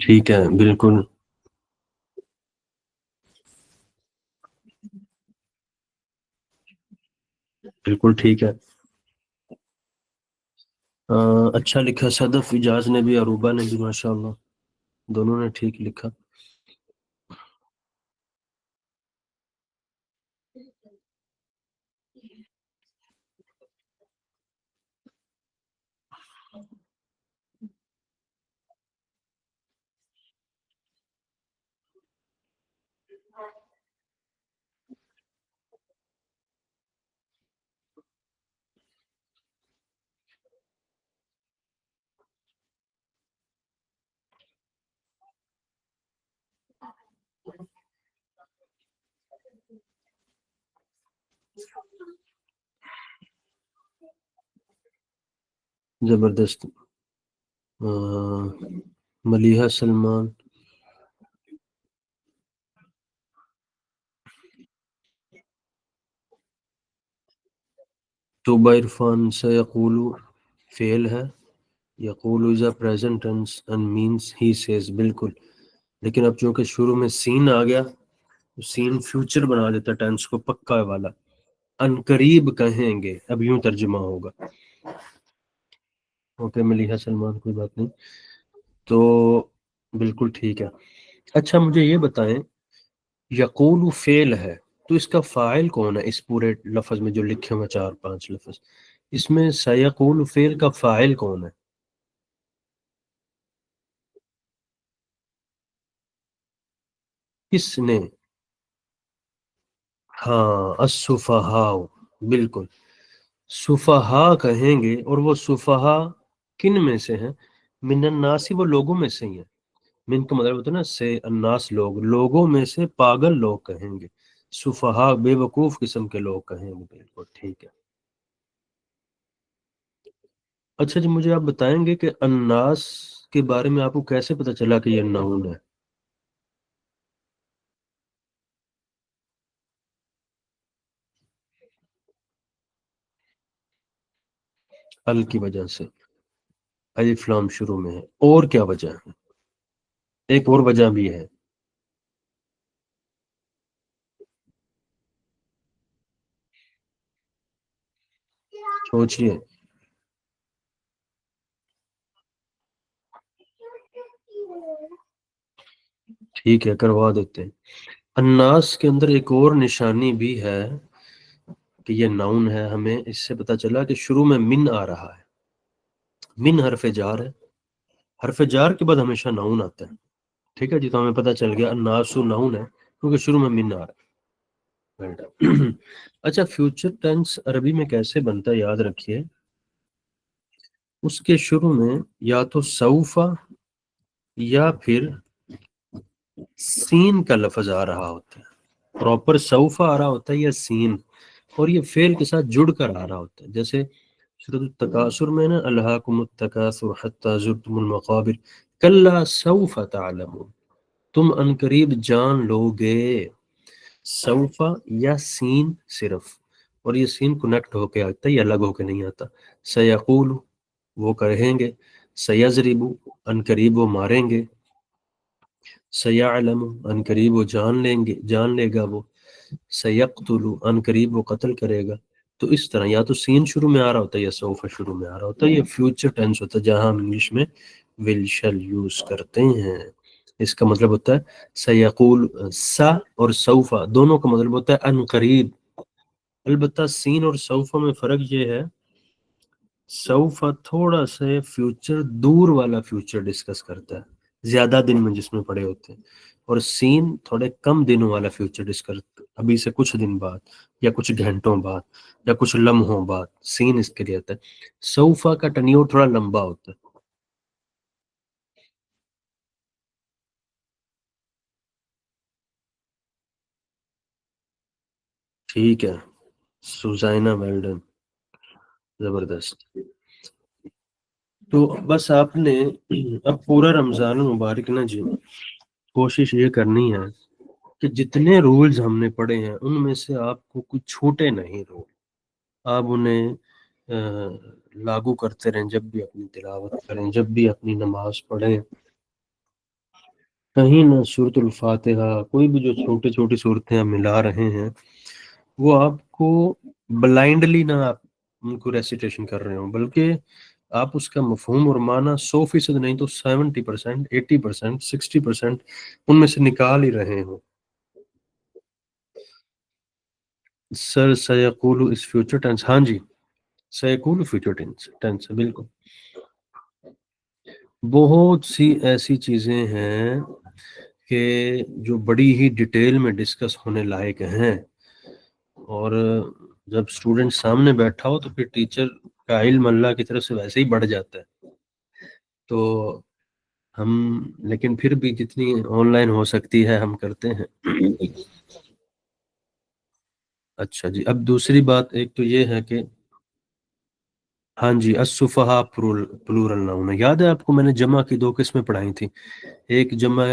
ٹھیک ہے، بالکل بالکل ٹھیک ہے. اچھا لکھا صدف اجاز نے بھی، عروبہ نے بھی، ماشاء اللہ دونوں نے ٹھیک لکھا. زبردست. ملیحہ سلمان. توبہ عرفان سے یقول فعل ہے، یقول is a present tense and means he says. بالکل، لیکن اب چونکہ شروع میں سین آ گیا، سین فیوچر بنا دیتا ٹینس کو پکا والا. ان قریب کہیں گے، اب یوں ترجمہ ہوگا. اوکے ملیحہ سلمان، کوئی بات نہیں. تو بالکل ٹھیک ہے. اچھا مجھے یہ بتائیں، یقول فعل ہے تو اس کا فاعل کون ہے؟ اس پورے لفظ میں جو لکھے ہوئے 4-5 لفظ، اس میں سیقول فعل کا فاعل کون ہے؟ کس نے؟ ہاں، السفہاء. بالکل، سفہا کہیں گے، اور وہ سفہا کن میں سے ہیں؟ من الناس، وہ لوگوں میں سے ہی ہیں. من کا مطلب ہوتا ہے نا سے، الناس لوگ، لوگوں میں سے پاگل لوگ کہیں گے. سفہا بے وقوف قسم کے لوگ کہیں گے. بالکل ٹھیک ہے. اچھا جی، مجھے آپ بتائیں گے کہ الناس کے بارے میں آپ کو کیسے پتہ چلا کہ یہ نون ہے؟ ال کی وجہ سے. الف لام شروع میں ہے، اور کیا وجہ ہے؟ ایک اور وجہ بھی ہے. سوچئے. ٹھیک ہے، کروا دیتے ہیں. الناس کے اندر ایک اور نشانی بھی ہے کہ یہ ناؤن ہے. ہمیں اس سے پتہ چلا کہ شروع میں من آ رہا ہے. من حرف جار ہے، حرف جار کے بعد ہمیشہ ناؤن آتا ہے. ٹھیک ہے جی، تو ہمیں پتہ چل گیا الناس ناؤن ہے کیونکہ شروع میں من آ رہا ہے. اچھا، فیوچر ٹینس عربی میں کیسے بنتا ہے یاد رکھیے. اس کے شروع میں یا تو سوفا یا پھر سین کا لفظ آ رہا ہوتا ہے. پراپر سوفا آ رہا ہوتا ہے یا سین، اور یہ فعل کے ساتھ جڑ کر آ رہا ہوتا ہے. جیسے سورۃ التکاثر میں نا، الہاکم التکاثر حتی زرتم المقابر کلا سوف تعلمون، تم عنقریب جان لو گے. سوفا یا سین صرف، اور یہ سین کنیکٹ ہو کے آتا ہے، یہ الگ ہو کے نہیں آتا. سیقول، وہ کہیں گے. سیضرب، عنقریب وہ ماریں گے. سیعلم، عنقریب وہ جان لیں گے، جان لے گا وہ. سیقتل، عنقریب وہ قتل کرے گا. تو اس طرح یا تو سین شروع میں آ رہا ہوتا ہے یا سوف شروع میں آ رہا ہوتا ہے. یہ فیوچر ٹینس ہوتا ہے جہاں ہم انگلش میں ول شل یوز کرتے ہیں. اس کا مطلب ہوتا ہے سیقول. سا اور سوفا دونوں کا مطلب ہوتا ہے ان قریب. البتہ سین اور سوفا میں فرق یہ ہے، سوفا تھوڑا سا فیوچر دور والا فیوچر ڈسکس کرتا ہے، زیادہ دن میں جس میں پڑے ہوتے ہیں. اور سین تھوڑے کم دنوں والا فیوچر ڈسکس، ابھی سے کچھ دن بعد یا کچھ گھنٹوں بعد یا کچھ لمحوں بعد. سین اس کے لیے آتا ہے. سوفا کا ٹنیور تھوڑا لمبا ہوتا ہے. ٹھیک ہے، سوزائنا ویلڈن، زبردست. تو بس آپ نے اب پورا رمضان المبارک نا جی، کوشش یہ کرنی ہے کہ جتنے رولز ہم نے پڑھے ہیں ان میں سے آپ کو کچھ چھوٹے نہیں رول. آپ انہیں لاگو کرتے رہیں جب بھی اپنی تلاوت کریں، جب بھی اپنی نماز پڑھیں. کہیں نہ سورۃ الفاتحہ، کوئی بھی جو چھوٹی چھوٹی صورتیں آپ ملا رہے ہیں وہ آپ کو بلائنڈلی نہ آپ ان کو ریسیٹیشن کر رہے ہوں، بلکہ آپ اس کا مفہوم اور معنی 100% نہیں تو 70%، 80%، 60% ان میں سے نکال ہی رہے ہوں. سر سیقول اس فیوچر ٹینس، ہاں جی سیقول فیوچر ٹینس بالکل. بہت سی ایسی چیزیں ہیں کہ جو بڑی ہی ڈیٹیل میں ڈسکس ہونے لائق ہیں، اور جب اسٹوڈنٹ سامنے بیٹھا ہو تو پھر ٹیچر کا علم اللہ کی طرف سے ویسے ہی بڑھ جاتا ہے. تو ہم لیکن پھر بھی جتنی آن لائن ہو سکتی ہے ہم کرتے ہیں. اچھا جی، اب دوسری بات ایک تو یہ ہے کہ ہاں جی السفہاء پلورل ناؤن ہے. یاد ہے آپ کو میں نے جمع کی 2 قسمیں پڑھائی تھی، ایک جمع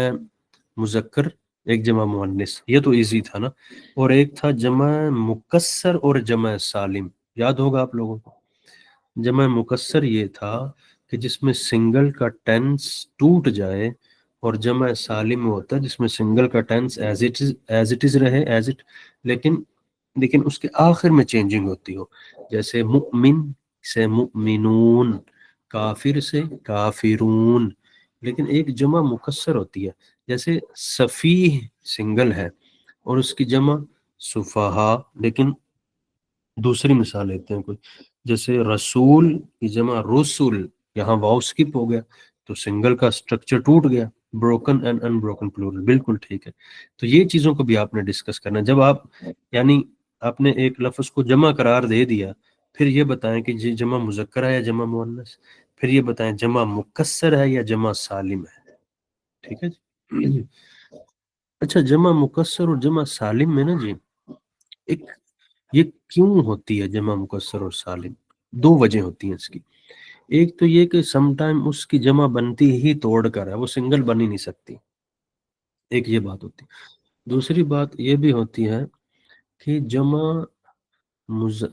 مذکر، ایک جمع مؤنث، یہ تو ایزی تھا نا. اور ایک تھا جمع مکسر اور جمع سالم، یاد ہوگا آپ لوگوں کو. جمع مکسر یہ تھا کہ جس میں سنگل کا ٹینس ٹوٹ جائے، اور جمع سالم ہوتا ہے جس میں سنگل کا ٹینس ایز اٹ از رہے لیکن اس کے آخر میں چینجنگ ہوتی ہو، جیسے مؤمن سے مؤمنون، کافر سے کافرون. لیکن ایک جمع مکسر ہوتی ہے، جیسے سفیہ سنگل ہے اور اس کی جمع سفہاء. لیکن دوسری مثال لیتے ہیں کوئی، جیسے رسول کی جمع رسول، یہاں واؤ اسکپ ہو گیا تو سنگل کا سٹرکچر ٹوٹ گیا، broken and in broken plural. بالکل ٹھیک ہے. تو یہ چیزوں کو بھی آپ نے ڈسکس کرنا. جب آپ یعنی آپ نے ایک لفظ کو جمع قرار دے دیا، پھر یہ بتائیں کہ یہ جمع مذکر ہے یا جمع مؤنث، پھر یہ بتائیں جمع مکسر ہے یا جمع سالم ہے. ٹھیک ہے جی. اچھا جمع مکسر اور جمع سالم میں نا جی ایک یہ کیوں ہوتی ہے جمع مکسر اور سالم؟ 2 وجہ ہوتی ہیں اس کی. ایک تو یہ کہ سم ٹائم اس کی جمع بنتی ہی توڑ کر ہے، وہ سنگل بن ہی نہیں سکتی، ایک یہ بات ہوتی. دوسری بات یہ بھی ہوتی ہے کہ جمع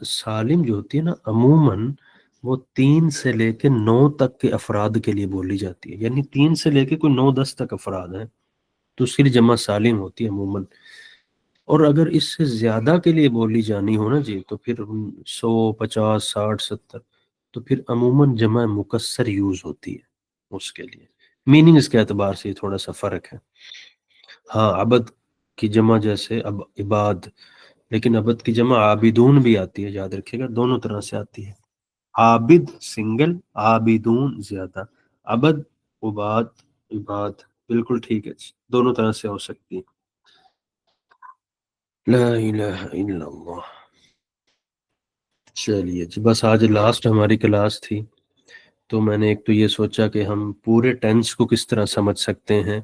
سالم جو ہوتی ہے نا عموماً وہ 3 سے لے کے 9 تک کے افراد کے لیے بولی جاتی ہے، یعنی 3 سے لے کے کوئی 9-10 تک افراد ہیں تو اس کے لیے جمع سالم ہوتی ہے عموماً. اور اگر اس سے زیادہ کے لیے بولی جانی ہو نا جی تو پھر 100، 50، 60، 70 تو پھر عموماً جمع مکسر یوز ہوتی ہے اس کے لیے. میننگ اس کے اعتبار سے تھوڑا سا فرق ہے. ہاں عبد کی جمع جیسے اب عباد، لیکن عبد کی جمع عابدون بھی آتی ہے، یاد رکھیے گا دونوں طرح سے آتی ہے. عابد سنگل، عابدون زیادہ، عبد عباد عباد. بالکل ٹھیک ہے، دونوں طرح سے ہو سکتی ہے. لا الہ الا اللہ. چلیے جی بس آج لاسٹ ہماری کلاس تھی، تو میں نے ایک تو یہ سوچا کہ ہم پورے ٹینس کو کس طرح سمجھ سکتے ہیں،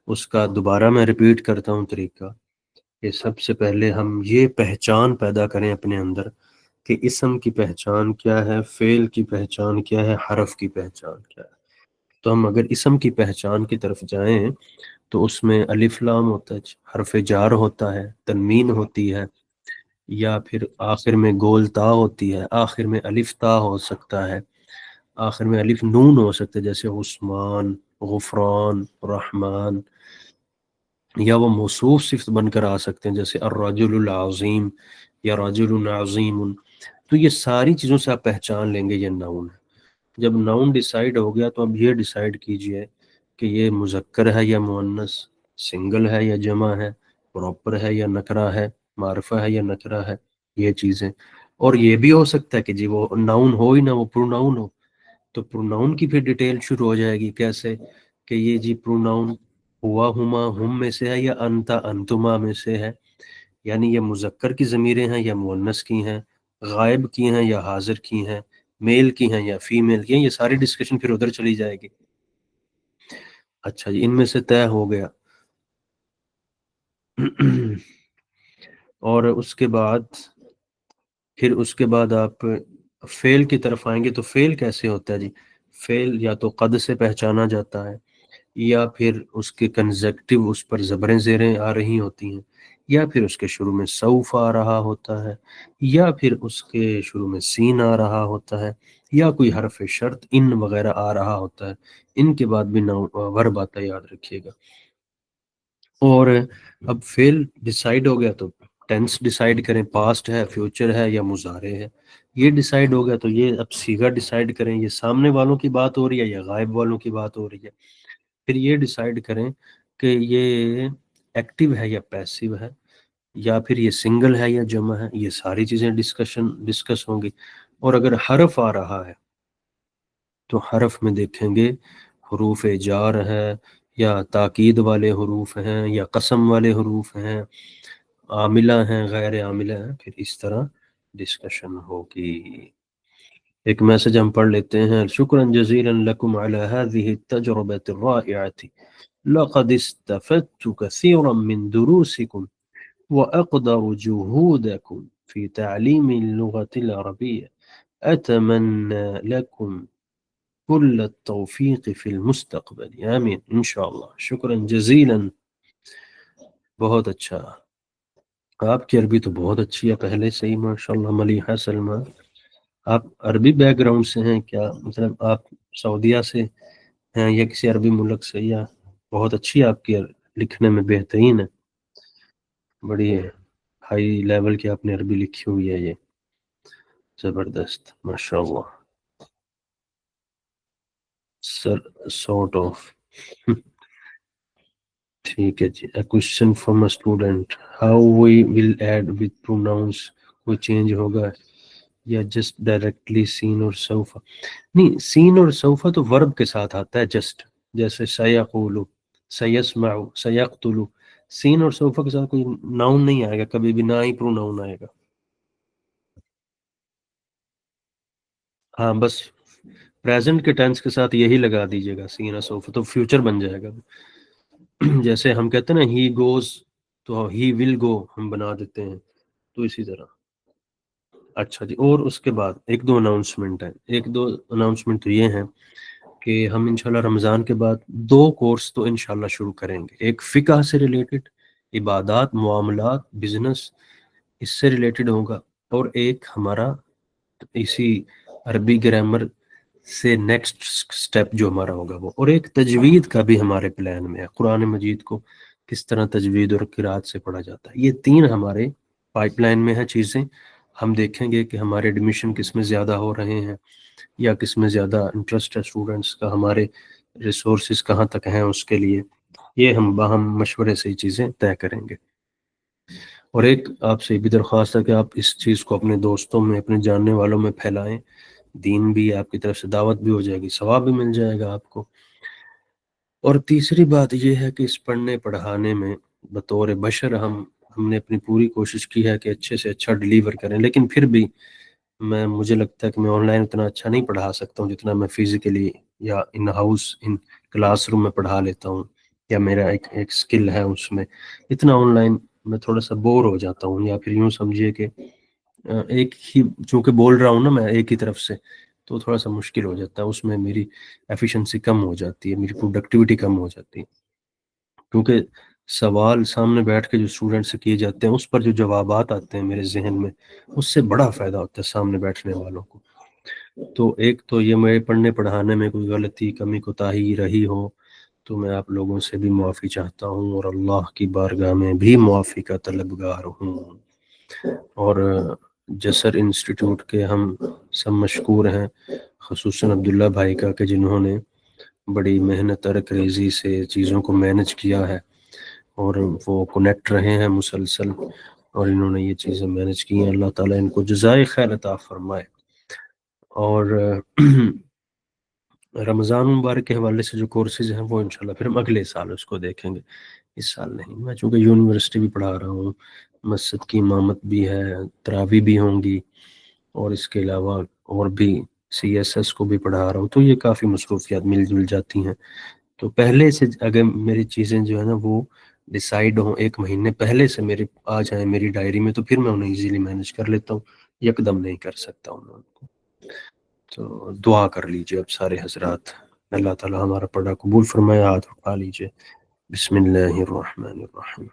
اس کا دوبارہ میں ریپیٹ کرتا ہوں طریقہ. کہ سب سے پہلے ہم یہ پہچان پیدا کریں اپنے اندر کہ اسم کی پہچان کیا ہے، فعل کی پہچان کیا ہے، حرف کی پہچان کیا ہے. تو ہم اگر اسم کی پہچان کی طرف جائیں تو اس میں الف لام ہوتا ہے، حرف جار ہوتا ہے، تنوین ہوتی ہے، یا پھر آخر میں گول تا ہوتی ہے، آخر میں الف تا ہو سکتا ہے، آخر میں الف نون ہو سکتا ہے جیسے عثمان، غفران، رحمان، یا وہ موصوف صفت بن کر آ سکتے ہیں جیسے الرجل العظیم یا رجل عظیم. تو یہ ساری چیزوں سے آپ پہچان لیں گے یہ ناؤن ہے. جب ناؤن ڈیسائیڈ ہو گیا تو اب یہ ڈیسائیڈ کیجئے کہ یہ مذکر ہے یا مؤنث، سنگل ہے یا جمع ہے، پراپر ہے یا نکرہ ہے، معرفہ ہے یا نکرہ ہے، یہ چیزیں. اور یہ بھی ہو سکتا ہے کہ جی وہ ناؤن ہو ہی نہ، وہ پروناؤن ہو. تو پروناؤن کی پھر ڈیٹیل شروع ہو جائے گی. کیسے کہ یہ جی پروناؤن ہوا، ہما، ہم میں سے ہے یا انتا انتما میں سے ہے، یعنی یہ مذکر کی ضمیریں ہیں یا مؤنث کی ہیں، غائب کی ہیں یا حاضر کی ہیں، میل کی ہیں یا فیمیل کی ہیں. یہ ساری ڈسکشن پھر ادھر چلی جائے گی. اچھا جی ان میں سے طے ہو گیا. اور اس کے بعد آپ فعل کی طرف آئیں گے. تو فعل کیسے ہوتا ہے جی؟ فعل یا تو قد سے پہچانا جاتا ہے، یا پھر اس کے کنزیکٹو اس پر زبریں زیریں آ رہی ہوتی ہیں، یا پھر اس کے شروع میں سوف آ رہا ہوتا ہے، یا پھر اس کے شروع میں سین آ رہا ہوتا ہے، یا کوئی حرف شرط ان وغیرہ آ رہا ہوتا ہے، ان کے بعد بھی ورب آتا ہے، یاد رکھیے گا۔ اور اب فعل ڈیسائیڈ ہو گیا تو ٹینس ڈیسائیڈ کریں، پاسٹ ہے، فیوچر ہے، یا مضارع ہے۔ یہ ڈیسائیڈ ہو گیا تو یہ اب صیغہ ڈیسائیڈ کریں، یہ سامنے والوں کی بات ہو رہی ہے یا غائب والوں کی بات ہو رہی ہے۔ پھر یہ ڈیسائیڈ کریں کہ یہ ایکٹیو ہے یا پیسیو ہے، یا پھر یہ سنگل ہے یا جمع ہے۔ یہ ساری چیزیں ڈسکس ہوں گی۔ اور اگر حرف آ رہا ہے تو حرف میں دیکھیں گے حروف جار ہے، یا تاکید والے حروف ہیں، یا قسم والے حروف ہیں، عاملہ ہیں، غیر عاملہ ہیں، پھر اس طرح ڈسکشن ہوگی۔ ایک میسج ہم پڑھ لیتے ہیں۔ شکرا جزیلا لکم علی هذه التجربة الرائعة، لقد استفدت كثيرا من دروسكم وأقدر جهودكم في تعليم اللغة العربية، أتمنى لكم كل التوفيق في المستقبل، آمین انشاءاللہ۔ شکرا جزیلا، بہت اچھا۔ آپ کی عربی تو بہت اچھی ہے پہلے سے ہی، ماشاءاللہ۔ ملیحہ سلمہ، آپ عربی بیک گراؤنڈ سے ہیں کیا؟ مطلب آپ سعودیہ سے ہیں یا کسی عربی ملک سے؟ یا بہت اچھی آپ کی لکھنے میں بہترین ہے، بڑی ہائی لیول کی آپ نے عربی لکھی ہوئی ہے، یہ زبردست، ماشاءاللہ۔ سر سورٹ آف ٹھیک ہے جی۔ Question from a student, how we will add with pronounce, کوئی چینج ہوگا یا جسٹ ڈائریکٹلی سین اور سوفا؟ نہیں، سین اور سوفا تو ورب کے ساتھ آتا ہے جسٹ، جیسے سیقولو، سیسمعو، سیقتلو۔ سین اور سوفا کے ساتھ کوئی ناؤن نہیں آئے گا کبھی بھی، نہ ہی پروناؤن آئے گا۔ ہاں بس پریزنٹ کے ٹینس کے ساتھ یہی لگا دیجیے گا، سین اور سوفا، تو فیوچر بن جائے گا۔ جیسے ہم کہتے ہیں نا ہی گوز، تو ہی ول گو ہم بنا دیتے ہیں، تو اسی طرح۔ اچھا جی، اور اس کے بعد ایک دو اناؤنسمنٹ ہیں۔ ایک دو اناؤنسمنٹ تو یہ ہیں کہ ہم انشاءاللہ رمضان کے بعد 2 کورس تو انشاءاللہ شروع کریں گے۔ ایک فقہ سے ریلیٹڈ، عبادات، معاملات، بزنس، اس سے ریلیٹڈ ہوگا، اور ایک ہمارا اسی عربی گرامر سے نیکسٹ سٹیپ جو ہمارا ہوگا وہ، اور ایک تجوید کا بھی ہمارے پلان میں ہے، قرآن مجید کو کس طرح تجوید اور قرات سے پڑھا جاتا ہے۔ یہ 3 ہمارے پائپ لائن میں ہیں چیزیں۔ ہم دیکھیں گے کہ ہمارے ایڈمیشن کس میں زیادہ ہو رہے ہیں، یا کس میں زیادہ انٹرسٹ ہے اسٹوڈنٹس کا، ہمارے ریسورسز کہاں تک ہیں اس کے لیے۔ یہ ہم باہم مشورے سے یہ چیزیں طے کریں گے۔ اور ایک آپ سے بھی درخواست ہے کہ آپ اس چیز کو اپنے دوستوں میں، اپنے جاننے والوں میں پھیلائیں، دین بھی آپ کی طرف سے دعوت بھی ہو جائے گی، ثواب بھی مل جائے گا آپ کو۔ اور تیسری بات یہ ہے کہ اس پڑھنے پڑھانے میں بطور بشر ہم نے اپنی پوری کوشش کی ہے کہ اچھے سے اچھا ڈیلیور کریں، لیکن پھر بھی مجھے لگتا ہے کہ میں آن لائن اتنا اچھا نہیں پڑھا سکتا ہوں جتنا میں فزیکلی یا in house in class room میں پڑھا لیتا ہوں، یا میرا ایک سکل ہے اس میں۔ اتنا آن لائن میں تھوڑا سا بور ہو جاتا ہوں، یا پھر یوں سمجھیے کہ ایک ہی چونکہ بول رہا ہوں نا میں ایک ہی طرف سے، تو تھوڑا سا مشکل ہو جاتا ہے، اس میں میری ایفیشنسی کم ہو جاتی ہے، میری پروڈکٹیوٹی کم ہو جاتی ہے، کیونکہ سوال سامنے بیٹھ کے جو اسٹوڈنٹ سے کیے جاتے ہیں اس پر جو جوابات آتے ہیں میرے ذہن میں، اس سے بڑا فائدہ ہوتا ہے سامنے بیٹھنے والوں کو۔ تو ایک تو یہ میرے پڑھنے پڑھانے میں کوئی غلطی، کمی، کوتاہی رہی ہو تو میں آپ لوگوں سے بھی معافی چاہتا ہوں، اور اللہ کی بارگاہ میں بھی معافی کا طلبگار ہوں۔ اور جسر انسٹیٹیوٹ کے ہم سب مشکور ہیں، خصوصاً عبداللہ بھائی کا، کہ جنہوں نے بڑی محنت ریزی سے چیزوں کو مینج کیا ہے، اور وہ کنیکٹ رہے ہیں مسلسل، اور انہوں نے یہ چیزیں مینج کی ہیں۔ اللہ تعالیٰ ان کو جزائے خیر عطا فرمائے۔ اور رمضان مبارک کے حوالے سے جو کورسز ہیں وہ انشاءاللہ پھر ہم اگلے سال اس کو دیکھیں گے، اس سال نہیں۔ میں چونکہ یونیورسٹی بھی پڑھا رہا ہوں، مسجد کی امامت بھی ہے، تراویح بھی ہوں گی، اور اس کے علاوہ اور بھی سی ایس ایس کو بھی پڑھا رہا ہوں، تو یہ کافی مصروفیات مل جل جاتی ہیں۔ تو پہلے سے اگر میری چیزیں جو ہے نا وہ ڈیسائیڈ ہوں، 1 مہینے پہلے سے میرے آ جائیں میری ڈائری میں، تو پھر میں انہیں ایزیلی مینج کر لیتا ہوں، یکدم نہیں کر سکتا ہوں میں ان کو۔ تو دعا کر لیجئے اب سارے حضرات، اللہ تعالی ہمارا پڑھا قبول فرمائے۔ ہاتھ اٹھا لیجئے۔ بسم اللہ الرحمن الرحیم۔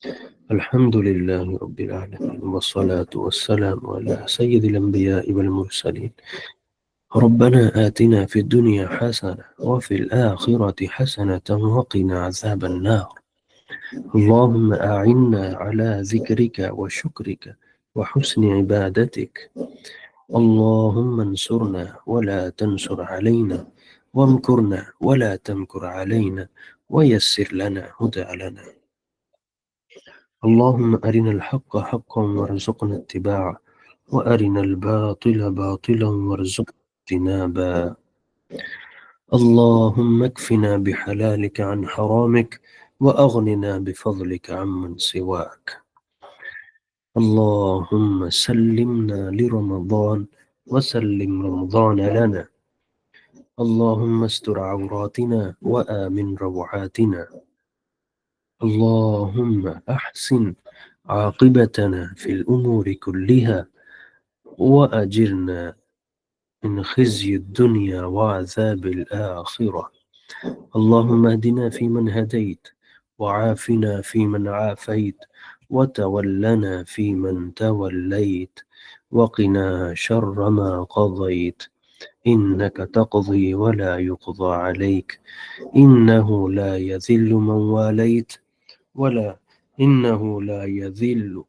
الحمد لله رب العالمين والصلاة والسلام على سيد الأنبياء والمرسلين. ربنا آتنا في الدنيا حسنة وفي الآخرة حسنة وقنا عذاب النار. اللهم أعنا على ذكرك وشكرك وحسن عبادتك. اللهم انصرنا ولا تنصر علينا، وامكرنا ولا تمكر علينا، ويسر لنا هدى لنا. اللهم أرنا الحق حقا وارزقنا اتباعه، وأرنا الباطل باطلا وارزقنا اجتنابا. اللهم اكفنا بحلالك عن حرامك، وأغننا بفضلك عمن سواك. اللهم سلمنا لرمضان وسلم رمضان لنا. اللهم استر عوراتنا وآمن روعاتنا. اللهم أحسن عاقبتنا في الأمور كلها، وأجرنا من خزي الدنيا وعذاب الآخرة. اللهم اهدنا فيمن هديت، وعافنا فيمن عافيت، وتولنا فيمن توليت، وقنا شر ما قضيت. إنك تقضي ولا يقضى عليك، إنه لا يذل من واليت ولا إنه لا يذل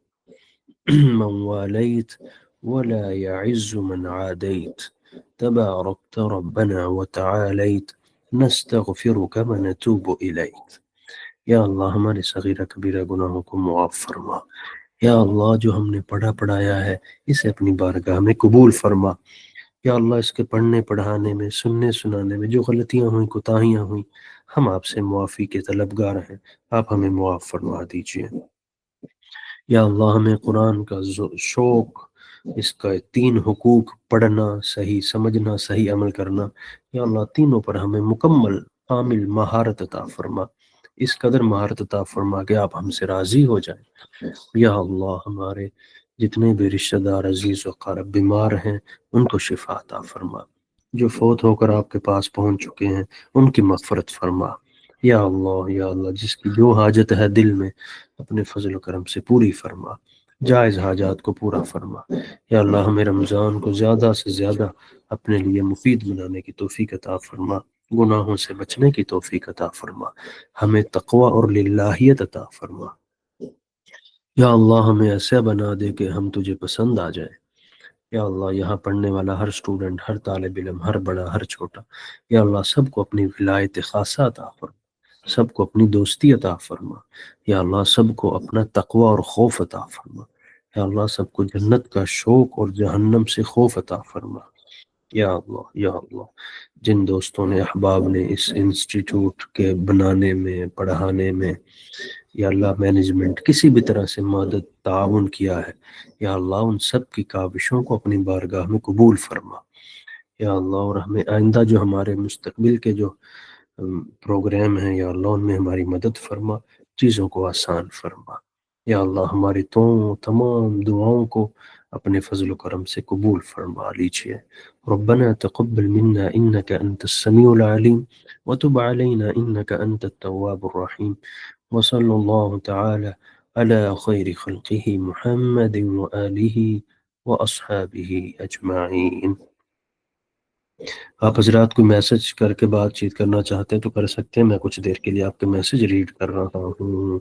من واليت ولا يعز من عاديت. تباركت ربنا وتعاليت، نستغفرك ونتوب إليك. یا اللہ ہمارے صغیرہ کبیرہ گناہوں کو معاف فرما. یا اللہ جو ہم نے پڑھا پڑھایا ہے اسے اپنی بارگاہ میں قبول فرما. یا اللہ اس کے پڑھنے پڑھانے میں، سننے سنانے میں جو غلطیاں ہوئیں، کوتاہیاں ہوئیں، ہم آپ سے معافی کے طلبگار ہیں، آپ ہمیں معاف فرما دیجیے. یا اللہ ہمیں قرآن کا شوق، اس کا 3 حقوق پڑھنا، صحیح سمجھنا، صحیح عمل کرنا، یا اللہ تینوں پر ہمیں مکمل کامل مہارت عطا فرما. اس قدر مہارت عطا فرما کہ آپ ہم سے راضی ہو جائیں. یا اللہ ہمارے جتنے بھی رشتہ دار عزیز و اقارب بیمار ہیں ان کو شفا عطا فرما. جو فوت ہو کر آپ کے پاس پہنچ چکے ہیں ان کی مغفرت فرما. یا اللہ جس کی جو حاجت ہے دل میں اپنے فضل و کرم سے پوری فرما، جائز حاجات کو پورا فرما. یا اللہ ہمیں رمضان کو زیادہ سے زیادہ اپنے لیے مفید بنانے کی توفیق عطا فرما، گناہوں سے بچنے کی توفیق عطا فرما، ہمیں تقوی اور للہیت عطا فرما. یا اللہ ہمیں ایسا بنا دے کہ ہم تجھے پسند آ جائے. یا اللہ یہاں پڑھنے والا ہر اسٹوڈنٹ، ہر طالب علم، ہر بڑا ہر چھوٹا، یا اللہ سب کو اپنی ولایت خاصہ عطا فرما، سب کو اپنی دوستی عطا فرما. یا اللہ سب کو اپنا تقوی اور خوف عطا فرما. یا اللہ سب کو جنت کا شوق اور جہنم سے خوف عطا فرما. یا اللہ جن دوستوں نے، احباب نے اس انسٹیٹیوٹ کے بنانے میں، پڑھانے میں، یا اللہ مینجمنٹ کسی بھی طرح سے مدد تعاون کیا ہے، یا اللہ ان سب کی کاوشوں کو اپنی بارگاہ میں قبول فرما. یا اللہ اور ہمیں آئندہ جو ہمارے مستقبل کے جو پروگرام ہیں، یا اللہ ان میں ہماری مدد فرما، چیزوں کو آسان فرما. یا اللہ ہماری تمام دعاؤں کو اپنے فضل و کرم سے قبول فرما لیجیے. ربنا تقبل منا انك انت السميع العليم وتب علينا انك انت التواب الرحيم. وصلى الله تعالى على خير خلقه محمد وآله وأصحابه أجمعين. آپ حضرات کوئی میسج کر کے بات چیت کرنا چاہتے ہیں تو کر سکتے ہیں. میں کچھ دیر کے لیے آپ کے میسج ریڈ کر رہا ہوں.